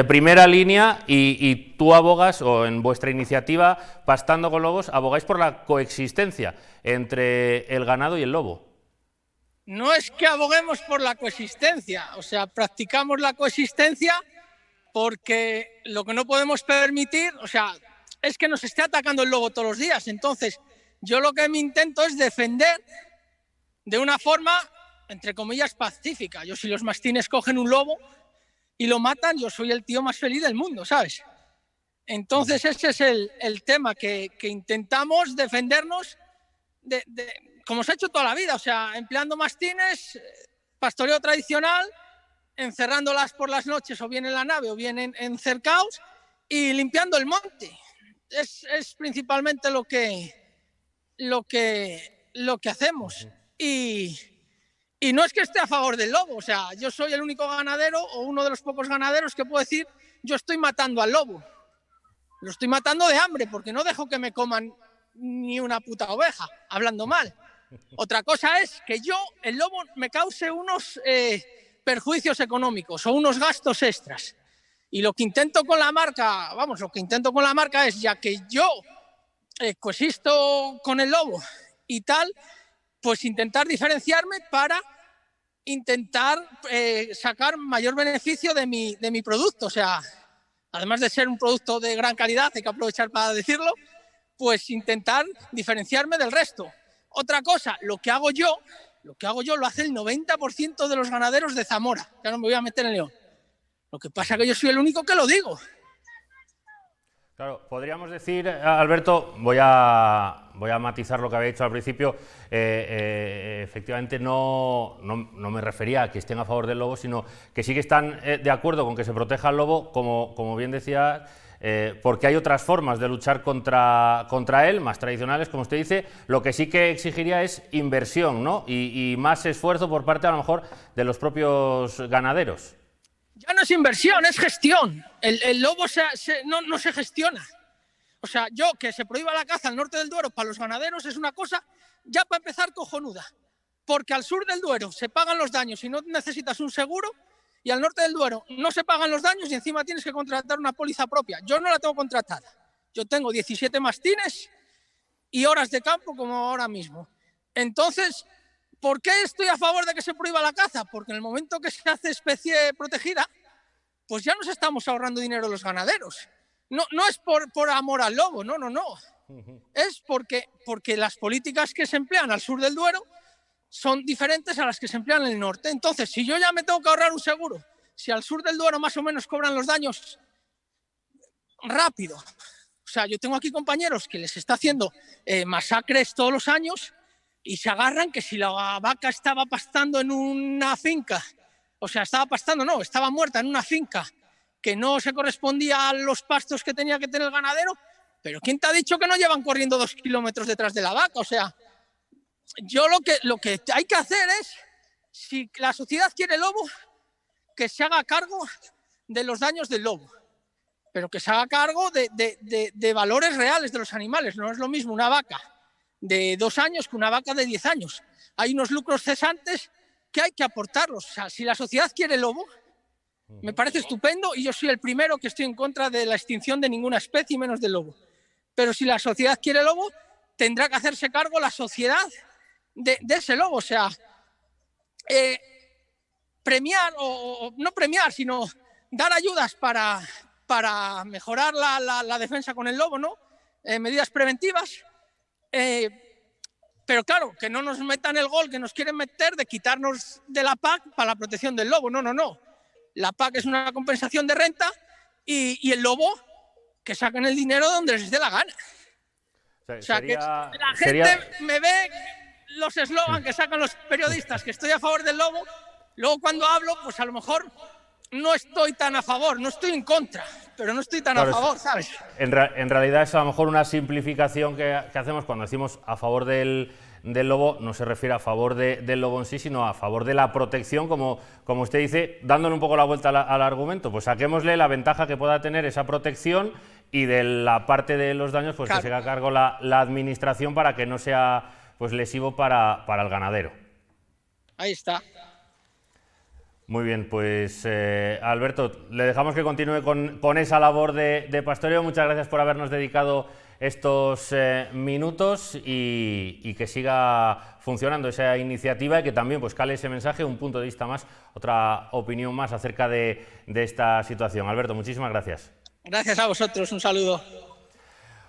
primera línea y tú abogas, o en vuestra iniciativa Pastando con Lobos, abogáis por la coexistencia entre el ganado y el lobo. No es que aboguemos por la coexistencia, o sea, practicamos la coexistencia porque lo que no podemos permitir, o sea, es que nos esté atacando el lobo todos los días. Entonces, yo lo que me intento es defender de una forma, entre comillas, pacífica. Yo, si los mastines cogen un lobo y lo matan, yo soy el tío más feliz del mundo, ¿sabes? Entonces, ese es el tema, que intentamos defendernos como se ha hecho toda la vida, o sea, empleando mastines, pastoreo tradicional, encerrándolas por las noches, o bien en la nave, o bien en cercaos, y limpiando el monte. Es principalmente lo que hacemos. Y no es que esté a favor del lobo, o sea, yo soy el único ganadero o uno de los pocos ganaderos que puedo decir, yo estoy matando al lobo. Lo estoy matando de hambre porque no dejo que me coman ni una puta oveja, hablando mal. Otra cosa es que el lobo me cause unos perjuicios económicos o unos gastos extras. Y lo que intento con la marca, es, ya que yo coexisto con el lobo y tal, pues intentar diferenciarme para intentar sacar mayor beneficio de mi producto. O sea, además de ser un producto de gran calidad, hay que aprovechar para decirlo, pues intentar diferenciarme del resto. Otra cosa, lo que hago yo lo hace el 90% de los ganaderos de Zamora, que no me voy a meter en León. Lo que pasa es que yo soy el único que lo digo. Claro, podríamos decir, Alberto, voy a matizar lo que había dicho al principio, efectivamente no me refería a que estén a favor del lobo, sino que sí que están de acuerdo con que se proteja al lobo, como bien decía, porque hay otras formas de luchar contra él, más tradicionales, como usted dice. Lo que sí que exigiría es inversión, ¿no? Y más esfuerzo por parte, a lo mejor, de los propios ganaderos. Ya no es inversión, es gestión. El lobo no se gestiona. O sea, que se prohíba la caza al norte del Duero para los ganaderos es una cosa, ya para empezar, cojonuda. Porque al sur del Duero se pagan los daños y no necesitas un seguro, y al norte del Duero no se pagan los daños y encima tienes que contratar una póliza propia. Yo no la tengo contratada. Yo tengo 17 mastines y horas de campo como ahora mismo. Entonces, ¿por qué estoy a favor de que se prohíba la caza? Porque en el momento que se hace especie protegida, pues ya nos estamos ahorrando dinero los ganaderos. No es por amor al lobo, no. Es porque las políticas que se emplean al sur del Duero son diferentes a las que se emplean en el norte. Entonces, si yo ya me tengo que ahorrar un seguro, si al sur del Duero más o menos cobran los daños rápido, o sea, yo tengo aquí compañeros que les está haciendo masacres todos los años y se agarran que si la vaca estaba pastando en una finca, o sea, estaba muerta en una finca que no se correspondía a los pastos que tenía que tener el ganadero, pero ¿quién te ha dicho que no llevan corriendo 2 kilómetros detrás de la vaca? O sea, yo lo que hay que hacer es, si la sociedad quiere lobo, que se haga cargo de los daños del lobo, pero que se haga cargo de valores reales de los animales. No es lo mismo una vaca de 2 años que una vaca de 10 años. Hay unos lucros cesantes que hay que aportarlos. O sea, si la sociedad quiere lobo, me parece estupendo, y yo soy el primero que estoy en contra de la extinción de ninguna especie, menos del lobo. Pero si la sociedad quiere lobo, tendrá que hacerse cargo la sociedad de ese lobo. O sea, premiar, o no premiar, sino dar ayudas para mejorar la defensa con el lobo, ¿no? Medidas preventivas. Pero claro, que no nos metan el gol que nos quieren meter de quitarnos de la PAC para la protección del lobo. No, no, no. La PAC es una compensación de renta y el lobo que saquen el dinero donde les dé la gana. O sea, que la gente me ve los eslogans que sacan los periodistas, que estoy a favor del lobo, luego cuando hablo, pues a lo mejor no estoy tan a favor, no estoy en contra, pero no estoy tan a favor, ¿sabes? En realidad es a lo mejor una simplificación que hacemos cuando decimos a favor del lobo, no se refiere a favor del lobo en sí, sino a favor de la protección, como usted dice, dándole un poco la vuelta al argumento, pues saquémosle la ventaja que pueda tener esa protección, y de la parte de los daños, pues claro, que se haga cargo la administración para que no sea pues lesivo para el ganadero. Ahí está. Muy bien, pues Alberto, le dejamos que continúe con esa labor de pastoreo. Muchas gracias por habernos dedicado estos minutos y que siga funcionando esa iniciativa y que también pues cale ese mensaje, un punto de vista más, otra opinión más acerca de esta situación. Alberto, muchísimas gracias. Gracias a vosotros, un saludo.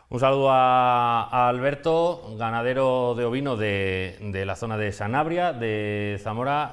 Un saludo a Alberto, ganadero de ovino de la zona de Sanabria, de Zamora.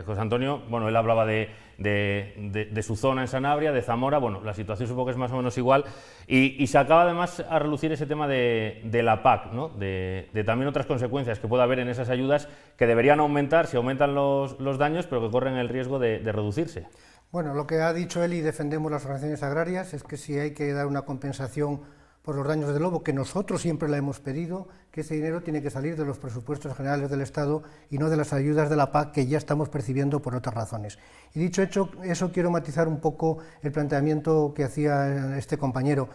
José Antonio, bueno, él hablaba de su zona en Sanabria, de Zamora. Bueno, la situación supongo que es más o menos igual. Y se acaba además a relucir ese tema de la PAC, ¿no? de también otras consecuencias que puede haber en esas ayudas que deberían aumentar si aumentan los daños, pero que corren el riesgo de reducirse. Bueno, lo que ha dicho él y defendemos las organizaciones agrarias es que si hay que dar una compensación por los daños del lobo, que nosotros siempre la hemos pedido, que ese dinero tiene que salir de los presupuestos generales del Estado y no de las ayudas de la PAC que ya estamos percibiendo por otras razones. Y dicho eso, quiero matizar un poco el planteamiento que hacía este compañero.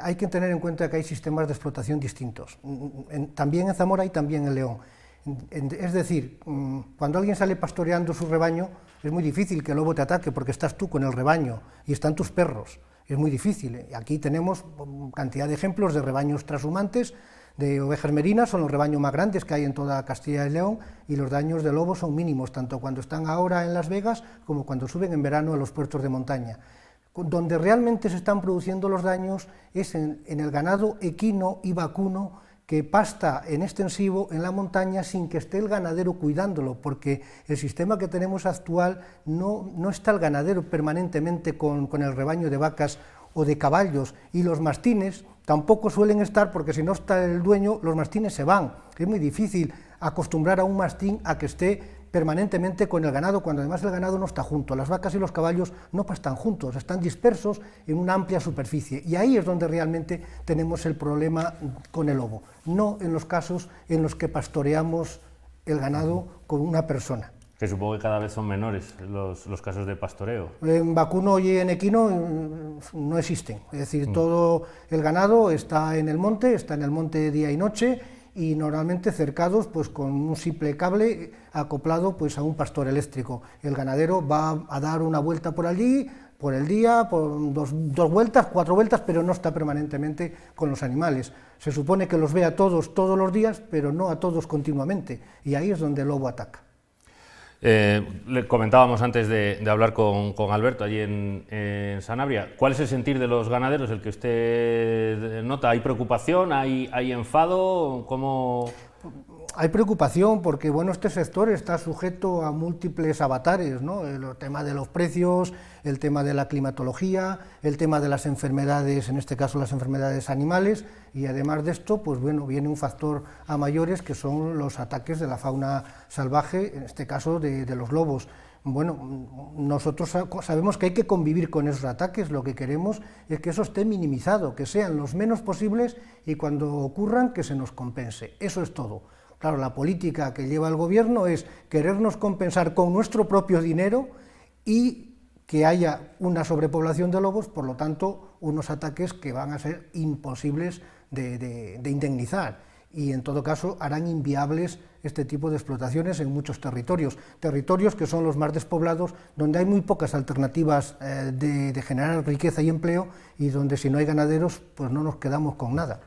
Hay que tener en cuenta que hay sistemas de explotación distintos, también en Zamora y también en León. Es decir, cuando alguien sale pastoreando su rebaño, es muy difícil que el lobo te ataque porque estás tú con el rebaño y están tus perros. Es muy difícil. Aquí tenemos cantidad de ejemplos de rebaños trashumantes, de ovejas merinas, son los rebaños más grandes que hay en toda Castilla y León, y los daños de lobo son mínimos, tanto cuando están ahora en Las Vegas como cuando suben en verano a los puertos de montaña. Donde realmente se están produciendo los daños es en el ganado equino y vacuno, que pasta en extensivo en la montaña sin que esté el ganadero cuidándolo, porque el sistema que tenemos actual no está el ganadero permanentemente con el rebaño de vacas o de caballos, y los mastines tampoco suelen estar, porque si no está el dueño, los mastines se van. Es muy difícil acostumbrar a un mastín a que esté permanentemente con el ganado, cuando además el ganado no está junto. Las vacas y los caballos no pastan juntos, están dispersos en una amplia superficie, y ahí es donde realmente tenemos el problema con el lobo, no en los casos en los que pastoreamos el ganado con una persona. Que supongo que cada vez son menores los casos de pastoreo. En vacuno y en equino no existen, es decir, todo el ganado está en el monte día y noche, y normalmente cercados pues con un simple cable acoplado pues a un pastor eléctrico. El ganadero va a dar una vuelta por allí, por el día, por dos vueltas, 4 vueltas, pero no está permanentemente con los animales. Se supone que los ve a todos los días, pero no a todos continuamente, y ahí es donde el lobo ataca. Le comentábamos antes de hablar con Alberto allí en Sanabria. ¿Cuál es el sentir de los ganaderos, el que usted nota? ¿Hay preocupación? ¿Hay enfado? ¿Cómo...? Hay preocupación porque bueno, este sector está sujeto a múltiples avatares, ¿no? El tema de los precios, el tema de la climatología, el tema de las enfermedades, en este caso las enfermedades animales, y además de esto, pues bueno, viene un factor a mayores que son los ataques de la fauna salvaje, en este caso de los lobos. Bueno, nosotros sabemos que hay que convivir con esos ataques, lo que queremos es que eso esté minimizado, que sean los menos posibles y cuando ocurran que se nos compense, eso es todo. Claro, la política que lleva el gobierno es querernos compensar con nuestro propio dinero y que haya una sobrepoblación de lobos, por lo tanto, unos ataques que van a ser imposibles de indemnizar, y en todo caso harán inviables este tipo de explotaciones en muchos territorios que son los más despoblados, donde hay muy pocas alternativas de generar riqueza y empleo, y donde si no hay ganaderos, pues no nos quedamos con nada.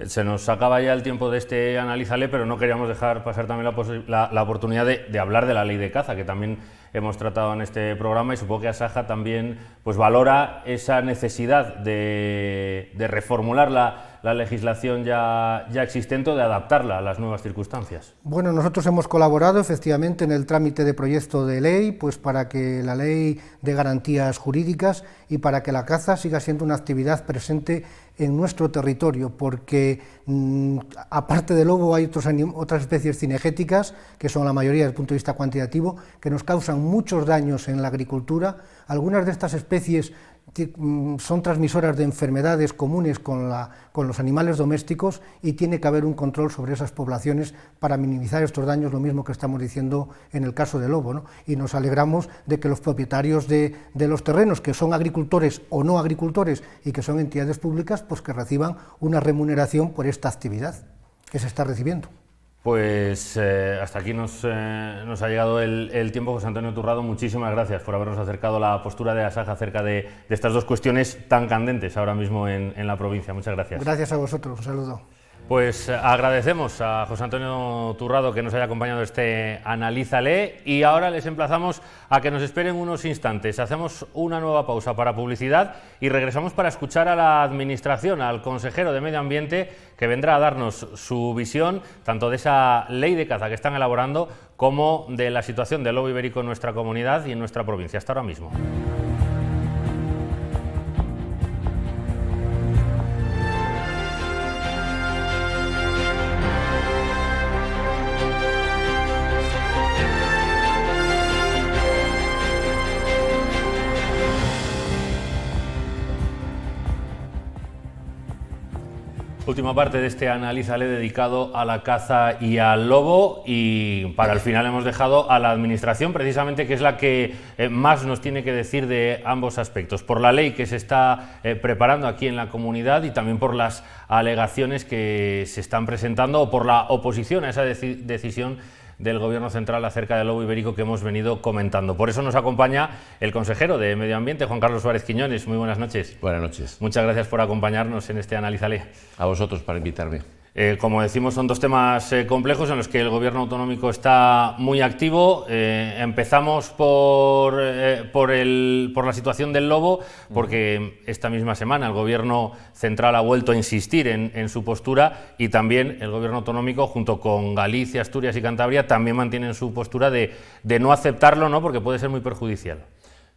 Se nos acaba ya el tiempo de este Analízale, pero no queríamos dejar pasar también la oportunidad de hablar de la ley de caza, que también hemos tratado en este programa, y supongo que Asaja también pues valora esa necesidad de reformular la legislación ya existente o de adaptarla a las nuevas circunstancias. Bueno, nosotros hemos colaborado efectivamente en el trámite de proyecto de ley, pues para que la ley dé garantías jurídicas y para que la caza siga siendo una actividad presente en nuestro territorio, porque aparte del lobo hay otras especies cinegéticas, que son la mayoría desde el punto de vista cuantitativo, que nos causan muchos daños en la agricultura. Algunas de estas especies son transmisoras de enfermedades comunes con los animales domésticos, y tiene que haber un control sobre esas poblaciones para minimizar estos daños, lo mismo que estamos diciendo en el caso del lobo, ¿no? Y nos alegramos de que los propietarios de los terrenos, que son agricultores o no agricultores y que son entidades públicas, pues que reciban una remuneración por esta actividad que se está recibiendo. Pues hasta aquí nos ha llegado el tiempo. José Antonio Turrado, muchísimas gracias por habernos acercado la postura de Asaja acerca de estas dos cuestiones tan candentes ahora mismo en la provincia. Muchas gracias. Gracias a vosotros, un saludo. Pues agradecemos a José Antonio Turrado que nos haya acompañado este Analízale, y ahora les emplazamos a que nos esperen unos instantes. Hacemos una nueva pausa para publicidad y regresamos para escuchar a la Administración, al consejero de Medio Ambiente, que vendrá a darnos su visión tanto de esa ley de caza que están elaborando como de la situación del lobo ibérico en nuestra comunidad y en nuestra provincia. Hasta ahora mismo. Última parte de este Analízale dedicado a la caza y al lobo, y para el final hemos dejado a la Administración, precisamente, que es la que más nos tiene que decir de ambos aspectos, por la ley que se está preparando aquí en la comunidad y también por las alegaciones que se están presentando o por la oposición a esa decisión del Gobierno central acerca del lobo ibérico que hemos venido comentando. Por eso nos acompaña el consejero de Medio Ambiente, Juan Carlos Suárez Quiñones. Muy buenas noches. Buenas noches. Muchas gracias por acompañarnos en este Analízale. A vosotros por invitarme. Como decimos, son dos temas complejos en los que el Gobierno autonómico está muy activo. Empezamos por la situación del lobo, porque esta misma semana el Gobierno central ha vuelto a insistir en su postura, y también el Gobierno autonómico, junto con Galicia, Asturias y Cantabria, también mantienen su postura de no aceptarlo, ¿no?, porque puede ser muy perjudicial.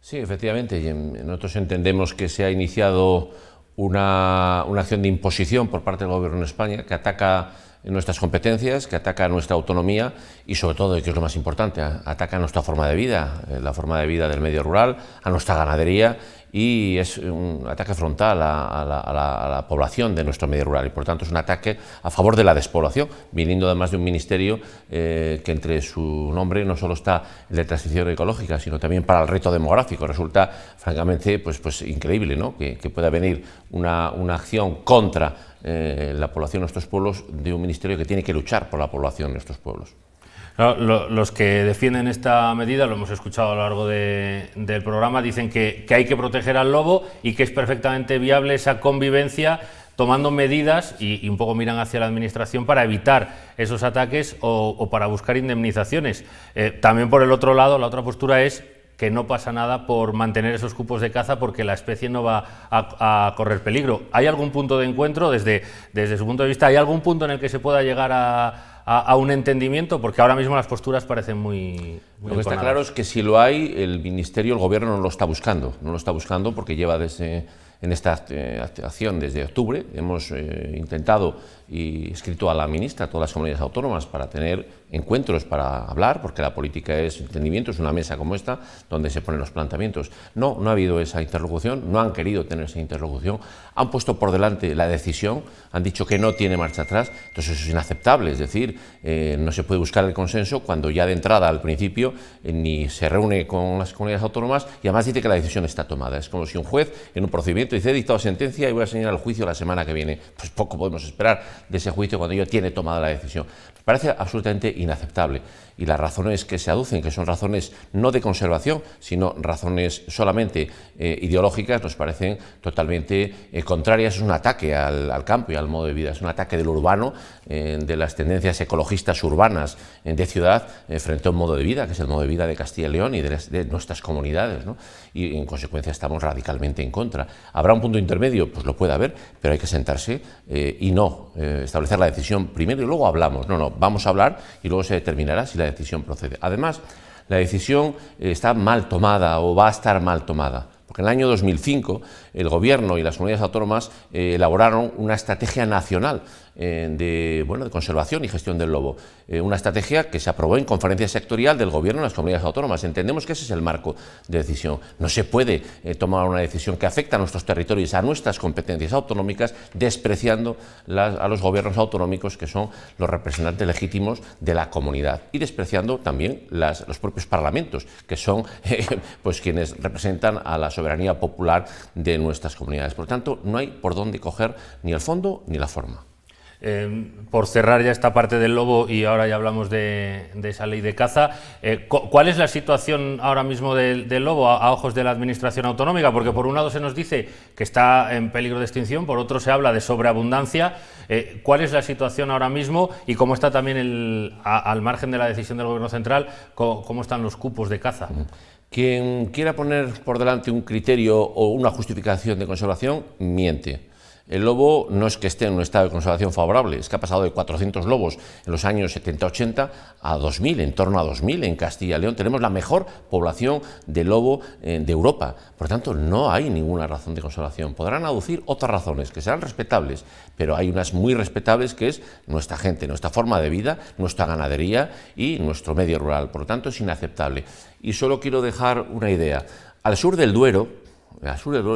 Sí, efectivamente. Nosotros entendemos que se ha iniciado una acción de imposición por parte del Gobierno de España que ataca nuestras competencias, que ataca nuestra autonomía y, sobre todo, y que es lo más importante, ataca nuestra forma de vida, la forma de vida del medio rural, a nuestra ganadería, y es un ataque frontal a la población de nuestro medio rural, y por tanto es un ataque a favor de la despoblación, viniendo además de un ministerio que entre su nombre no solo está el de transición ecológica, sino también para el reto demográfico. Resulta francamente pues increíble, ¿no?, que pueda venir una acción contra la población de nuestros pueblos de un ministerio que tiene que luchar por la población de nuestros pueblos. Los que defienden esta medida, lo hemos escuchado a lo largo del programa, dicen que hay que proteger al lobo y que es perfectamente viable esa convivencia tomando medidas, y un poco miran hacia la Administración para evitar esos ataques o para buscar indemnizaciones. También, por el otro lado, la otra postura es que no pasa nada por mantener esos cupos de caza porque la especie no va a correr peligro. ¿Hay algún punto de encuentro desde su punto de vista? ¿Hay algún punto en el que se pueda llegar a un entendimiento? Porque ahora mismo las posturas parecen muy Lo que está claro es que si lo hay, el Ministerio, el Gobierno no lo está buscando. No lo está buscando porque lleva en esta acción desde octubre. Hemos intentado y escrito a la ministra, a todas las comunidades autónomas, para tener encuentros para hablar, porque la política es entendimiento, es una mesa como esta, donde se ponen los planteamientos. No ha habido esa interlocución, no han querido tener esa interlocución, han puesto por delante la decisión, han dicho que no tiene marcha atrás, entonces eso es inaceptable, es decir, no se puede buscar el consenso cuando ya de entrada, al principio, ni se reúne con las comunidades autónomas y además dice que la decisión está tomada. Es como si un juez en un procedimiento dice: he dictado sentencia y voy a señalar el juicio la semana que viene. Pues poco podemos esperar de ese juicio cuando ya tiene tomada la decisión. Me parece absolutamente inaceptable. Y las razones que se aducen, que son razones no de conservación, sino razones solamente ideológicas, nos parecen totalmente contrarias. Es un ataque al campo y al modo de vida, es un ataque del urbano, de las tendencias ecologistas urbanas de ciudad, frente a un modo de vida, que es el modo de vida de Castilla y León y de nuestras comunidades, ¿no? Y en consecuencia estamos radicalmente en contra. ¿Habrá un punto intermedio? Pues lo puede haber, pero hay que sentarse y no establecer la decisión primero y luego hablamos. No, vamos a hablar y luego se determinará si la decisión procede. Además, la decisión está mal tomada o va a estar mal tomada, porque en el año 2005 el Gobierno y las comunidades autónomas elaboraron una estrategia nacional de conservación y gestión del lobo, una estrategia que se aprobó en conferencia sectorial del Gobierno y las comunidades autónomas. Entendemos que ese es el marco de decisión. No se puede tomar una decisión que afecta a nuestros territorios, a nuestras competencias autonómicas, despreciando a los gobiernos autonómicos, que son los representantes legítimos de la comunidad, y despreciando también los propios parlamentos, que son pues quienes representan a la soberanía popular de nuestras comunidades. Por lo tanto, no hay por dónde coger ni el fondo ni la forma. Por cerrar ya esta parte del lobo, y ahora ya hablamos de esa ley de caza, ¿cuál es la situación ahora mismo del lobo a ojos de la Administración autonómica? Porque por un lado se nos dice que está en peligro de extinción, por otro se habla de sobreabundancia. ¿Cuál es la situación ahora mismo y cómo está también, al margen de la decisión del Gobierno central, cómo están los cupos de caza? Quien quiera poner por delante un criterio o una justificación de conservación, miente. El lobo no es que esté en un estado de conservación favorable, es que ha pasado de 400 lobos en los años 70-80 a 2.000, en torno a 2.000 en Castilla y León. Tenemos la mejor población de lobo de Europa. Por tanto, no hay ninguna razón de conservación. Podrán aducir otras razones que serán respetables, pero hay unas muy respetables, que es nuestra gente, nuestra forma de vida, nuestra ganadería y nuestro medio rural. Por lo tanto, es inaceptable. Y solo quiero dejar una idea. Al sur del Duero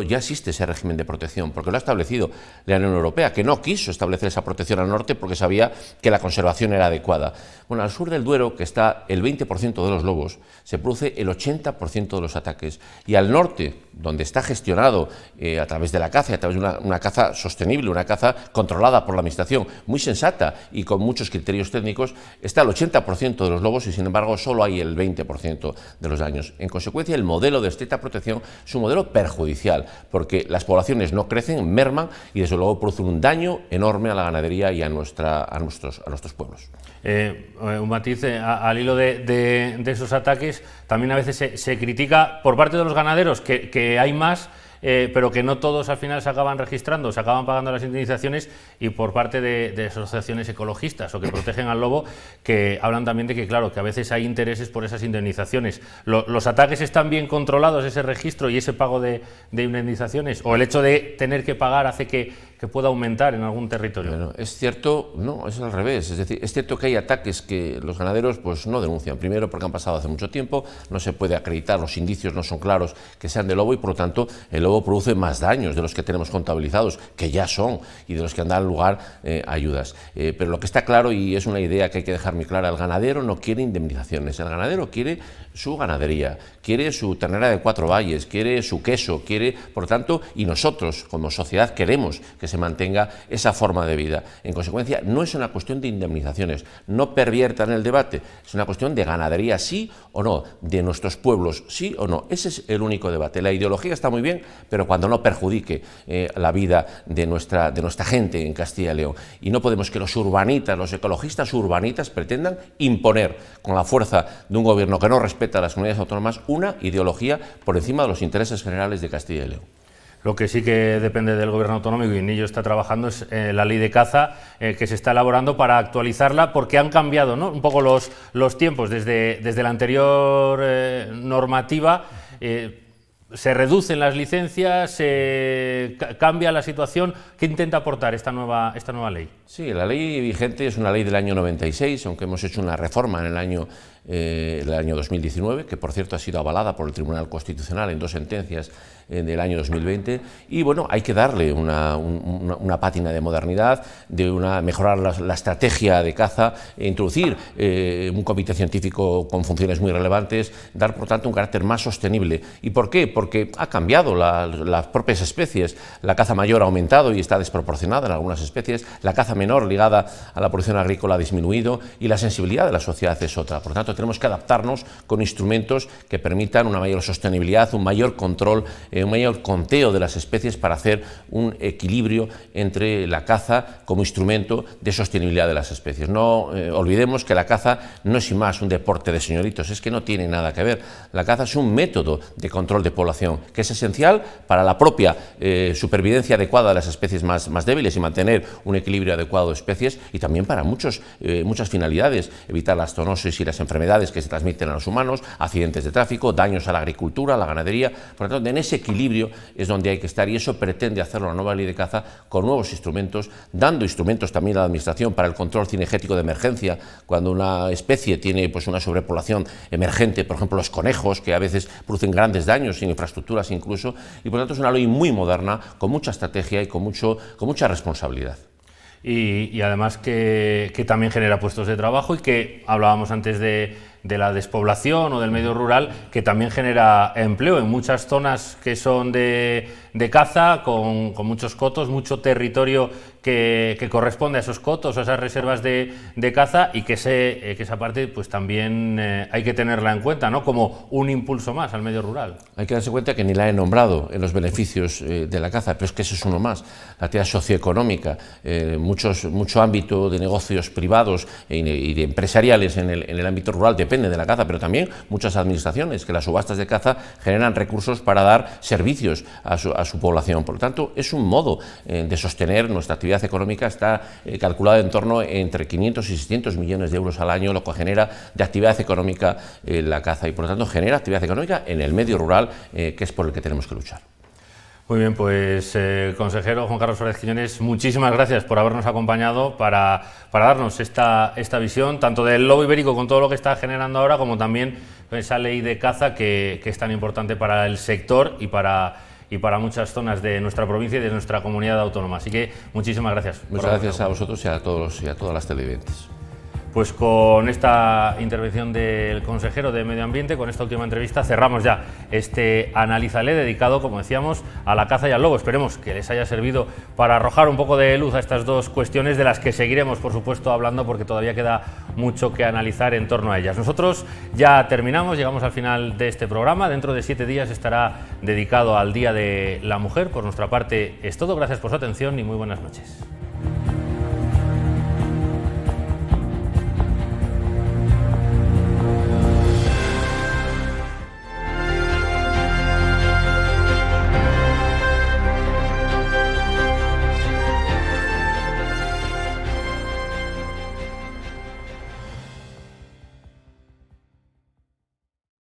ya existe ese régimen de protección, porque lo ha establecido la Unión Europea, que no quiso establecer esa protección al norte porque sabía que la conservación era adecuada. Bueno, al sur del Duero, que está el 20% de los lobos, se produce el 80% de los ataques, y al norte, donde está gestionado a través de la caza, a través de una caza sostenible, una caza controlada por la Administración, muy sensata y con muchos criterios técnicos, está el 80% de los lobos y, sin embargo, solo hay el 20% de los daños. En consecuencia, el modelo de estricta protección es un modelo perjudicial, porque las poblaciones no crecen, merman y, desde luego, producen un daño enorme a la ganadería y a nuestros pueblos. Un matiz al hilo de esos ataques, también a veces se critica por parte de los ganaderos que hay más, pero que no todos al final se acaban registrando, se acaban pagando las indemnizaciones, y por parte de asociaciones ecologistas o que protegen al lobo, que hablan también de que, claro, que a veces hay intereses por esas indemnizaciones. ¿Los ataques están bien controlados, ese registro y ese pago de indemnizaciones? ¿O el hecho de tener que pagar hace que pueda aumentar en algún territorio? Bueno, es cierto, no, es al revés. Es decir, es cierto que hay ataques que los ganaderos pues no denuncian. Primero, porque han pasado hace mucho tiempo, no se puede acreditar, los indicios no son claros que sean de lobo, y por lo tanto el lobo produce más daños de los que tenemos contabilizados, que ya son, y de los que han dado lugar ayudas. Pero lo que está claro, y es una idea que hay que dejar muy clara, el ganadero no quiere indemnizaciones, el ganadero quiere su ganadería, quiere su ternera de 4 valles, quiere su queso, quiere, por lo tanto, y nosotros como sociedad queremos que se mantenga esa forma de vida. En consecuencia, no es una cuestión de indemnizaciones, no perviertan el debate, es una cuestión de ganadería sí o no, de nuestros pueblos sí o no. Ese es el único debate. La ideología está muy bien, pero cuando no perjudique la vida de nuestra gente en Castilla y León. Y no podemos que los urbanitas, los ecologistas urbanitas, pretendan imponer con la fuerza de un gobierno que no respeta a las comunidades autónomas una ideología por encima de los intereses generales de Castilla y León. Lo que sí que depende del Gobierno autonómico, y en ello está trabajando, es la ley de caza, que se está elaborando para actualizarla, porque han cambiado, ¿no?, un poco los tiempos desde la anterior normativa. ¿Se reducen las licencias? ¿Se cambia la situación? ¿Qué intenta aportar esta nueva ley? Sí, la ley vigente es una ley del año 96, aunque hemos hecho una reforma en el año 2019, que por cierto ha sido avalada por el Tribunal Constitucional en 2 sentencias del año 2020, y bueno, hay que darle una pátina de modernidad, mejorar la estrategia de caza, introducir un comité científico con funciones muy relevantes, dar por tanto un carácter más sostenible. ¿Y por qué? Porque ha cambiado las propias especies, la caza mayor ha aumentado y está desproporcionada en algunas especies, la caza menor ligada a la producción agrícola ha disminuido y la sensibilidad de la sociedad es otra. Por tanto, tenemos que adaptarnos con instrumentos que permitan una mayor sostenibilidad, un mayor control, un mayor conteo de las especies para hacer un equilibrio entre la caza como instrumento de sostenibilidad de las especies. No olvidemos que la caza no es sin más un deporte de señoritos, es que no tiene nada que ver. La caza es un método de control de población que es esencial para la propia supervivencia adecuada de las especies más débiles y mantener un equilibrio adecuado de especies, y también para muchas finalidades, evitar la zoonosis y las enfermedades que se transmiten a los humanos, accidentes de tráfico, daños a la agricultura, a la ganadería. Por lo tanto, en ese equilibrio es donde hay que estar, y eso pretende hacerlo la nueva ley de caza con nuevos instrumentos, dando instrumentos también a la Administración para el control cinegético de emergencia, cuando una especie tiene pues una sobrepoblación emergente, por ejemplo los conejos, que a veces producen grandes daños sin infraestructuras incluso, y por lo tanto es una ley muy moderna, con mucha estrategia y con mucha responsabilidad. Y además que también genera puestos de trabajo, y que hablábamos antes de la despoblación o del medio rural, que también genera empleo en muchas zonas que son de caza, con muchos cotos, mucho territorio que corresponde a esos cotos o a esas reservas de caza, y que esa parte pues también hay que tenerla en cuenta, ¿no?, como un impulso más al medio rural. Hay que darse cuenta que ni la he nombrado en los beneficios de la caza, pero es que ese es uno más. La actividad socioeconómica, mucho ámbito de negocios privados y de empresariales en el ámbito rural depende de la caza, pero también muchas administraciones, que las subastas de caza generan recursos para dar servicios a su población. Por lo tanto, es un modo de sostener nuestra actividad económica. Está calculado en torno entre 500 y 600 millones de euros al año, lo que genera de actividad económica la caza, y por lo tanto genera actividad económica en el medio rural, que es por el que tenemos que luchar. Muy bien, pues consejero Juan Carlos Suárez Quiñones, muchísimas gracias por habernos acompañado para darnos esta visión, tanto del lobo ibérico con todo lo que está generando ahora, como también esa ley de caza que es tan importante para el sector y para muchas zonas de nuestra provincia y de nuestra comunidad autónoma. Así que muchísimas gracias. Muchas gracias a vosotros y a todas las televidentes. Pues con esta intervención del consejero de Medio Ambiente, con esta última entrevista, cerramos ya este Analízale dedicado, como decíamos, a la caza y al lobo. Esperemos que les haya servido para arrojar un poco de luz a estas dos cuestiones, de las que seguiremos, por supuesto, hablando, porque todavía queda mucho que analizar en torno a ellas. Nosotros ya terminamos, llegamos al final de este programa. Dentro de 7 días estará dedicado al Día de la Mujer. Por nuestra parte es todo. Gracias por su atención y muy buenas noches.